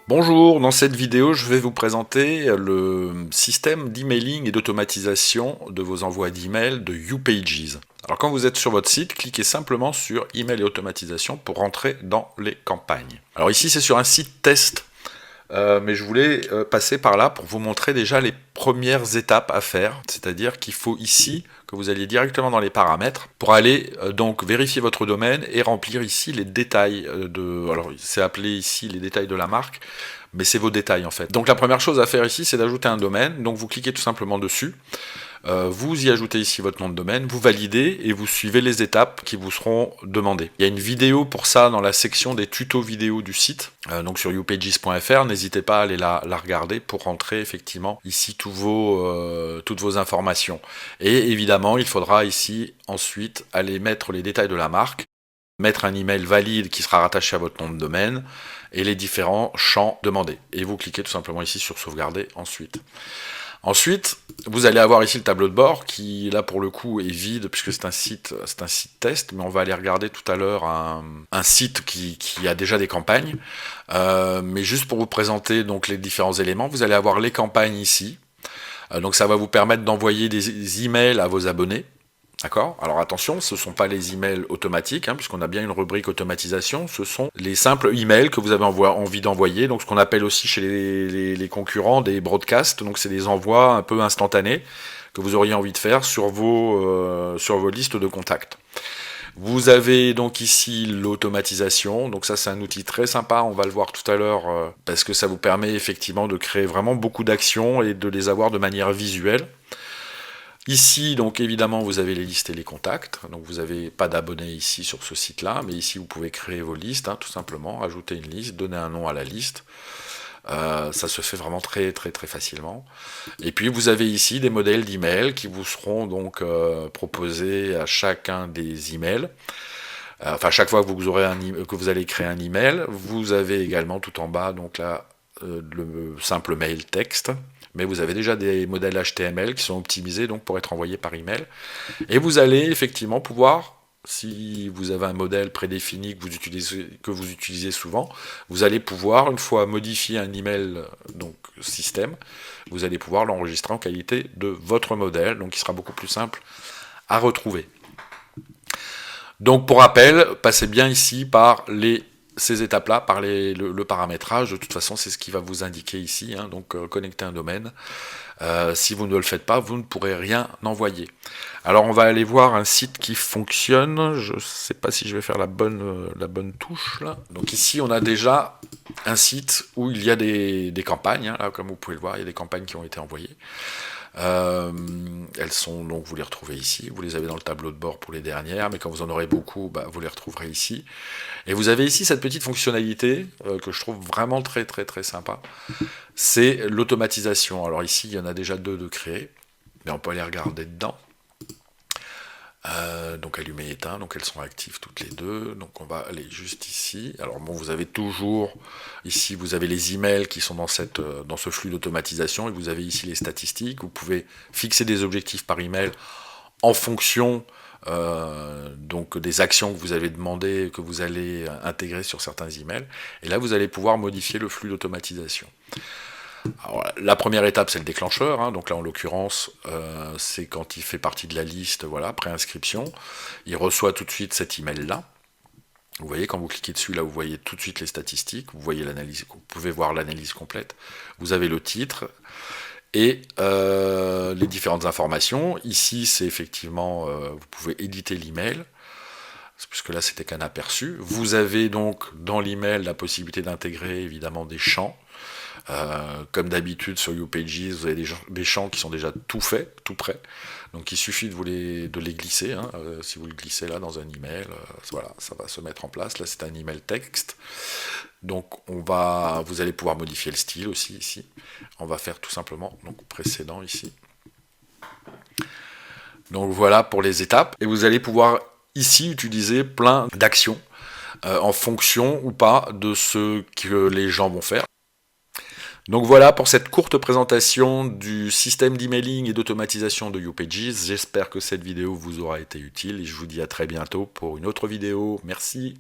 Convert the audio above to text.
Bonjour, dans cette vidéo, je vais vous présenter le système d'emailing et d'automatisation de vos envois d'email de UPages. Alors quand vous êtes sur votre site, cliquez simplement sur Email et automatisation pour rentrer dans les campagnes. Alors ici, c'est sur un site test, mais je voulais passer par là pour vous montrer déjà les premières étapes à faire, c'est-à-dire qu'il faut ici que vous alliez directement dans les paramètres pour aller donc vérifier votre domaine et remplir ici les détails alors c'est appelé ici les détails de la marque, mais c'est vos détails en fait. Donc la première chose à faire ici, c'est d'ajouter un domaine. Donc vous cliquez tout simplement dessus. Vous y ajoutez ici votre nom de domaine, vous validez et vous suivez les étapes qui vous seront demandées. Il y a une vidéo pour ça dans la section des tutos vidéo du site, donc sur upages.fr, n'hésitez pas à aller la regarder pour rentrer effectivement ici toutes vos informations. Et évidemment, il faudra ici ensuite aller mettre les détails de la marque, mettre un email valide qui sera rattaché à votre nom de domaine et les différents champs demandés. Et vous cliquez tout simplement ici sur sauvegarder ensuite. Ensuite, vous allez avoir ici le tableau de bord qui, là pour le coup, est vide puisque c'est un site test, mais on va aller regarder tout à l'heure un site qui a déjà des campagnes. Mais juste pour vous présenter donc les différents éléments, vous allez avoir les campagnes ici. Donc ça va vous permettre d'envoyer des emails à vos abonnés. D'accord? Alors attention, ce ne sont pas les emails automatiques, puisqu'on a bien une rubrique automatisation, ce sont les simples emails que vous avez envie d'envoyer, donc ce qu'on appelle aussi chez les concurrents des broadcasts, donc c'est des envois un peu instantanés que vous auriez envie de faire sur vos listes de contacts. Vous avez donc ici l'automatisation, donc ça c'est un outil très sympa, on va le voir tout à l'heure, parce que ça vous permet effectivement de créer vraiment beaucoup d'actions et de les avoir de manière visuelle. Ici, donc évidemment, vous avez les listes et les contacts. Donc vous n'avez pas d'abonnés ici sur ce site-là, mais ici vous pouvez créer vos listes, tout simplement, ajouter une liste, donner un nom à la liste. Ça se fait vraiment très facilement. Et puis vous avez ici des modèles d'emails qui vous seront donc proposés à chacun des emails. Enfin, chaque fois que vous allez créer un email, vous avez également tout en bas donc là le simple mail texte. Mais vous avez déjà des modèles HTML qui sont optimisés donc pour être envoyés par email. Et vous allez effectivement pouvoir, si vous avez un modèle prédéfini que vous utilisez souvent, vous allez pouvoir, une fois modifié un email donc système, vous allez pouvoir l'enregistrer en qualité de votre modèle, donc il sera beaucoup plus simple à retrouver. Donc pour rappel, passez bien ici par ces étapes-là, par le paramétrage. De toute façon, c'est ce qui va vous indiquer ici, donc connecter un domaine. Si vous ne le faites pas, vous ne pourrez rien envoyer. Alors on va aller voir un site qui fonctionne. Je ne sais pas si je vais faire la bonne touche là. Donc ici on a déjà un site où il y a des campagnes, là, comme vous pouvez le voir, il y a des campagnes qui ont été envoyées. Elles sont donc, vous les retrouvez ici, vous les avez dans le tableau de bord pour les dernières, mais quand vous en aurez beaucoup, vous les retrouverez ici. Et vous avez ici cette petite fonctionnalité que je trouve vraiment très sympa, c'est l'automatisation. Alors ici, il y en a déjà deux de créés, mais on peut aller regarder dedans. Donc allumé éteint, donc elles sont actives toutes les deux, donc on va aller juste ici. Alors bon, vous avez toujours ici, vous avez les emails qui sont dans ce flux d'automatisation, et vous avez ici les statistiques. Vous pouvez fixer des objectifs par email en fonction donc des actions que vous avez demandées, que vous allez intégrer sur certains emails, et là vous allez pouvoir modifier le flux d'automatisation. Alors, la première étape, c'est le déclencheur, donc là en l'occurrence c'est quand il fait partie de la liste, voilà, préinscription, il reçoit tout de suite cet email là. Vous voyez, quand vous cliquez dessus, là vous voyez tout de suite les statistiques, vous voyez l'analyse, vous pouvez voir l'analyse complète, vous avez le titre et les différentes informations. Ici c'est effectivement, vous pouvez éditer l'email, puisque là c'était qu'un aperçu. Vous avez donc dans l'email la possibilité d'intégrer évidemment des champs. Comme d'habitude sur UPages, vous avez des champs qui sont déjà tout faits, tout prêts. Donc il suffit de les glisser. Si vous le glissez là dans un email, voilà, ça va se mettre en place. Là c'est un email texte. Donc vous allez pouvoir modifier le style aussi ici. On va faire tout simplement donc précédent ici. Donc voilà pour les étapes. Et vous allez pouvoir ici utiliser plein d'actions en fonction ou pas de ce que les gens vont faire. Donc voilà pour cette courte présentation du système d'emailing et d'automatisation de UPages. J'espère que cette vidéo vous aura été utile et je vous dis à très bientôt pour une autre vidéo. Merci.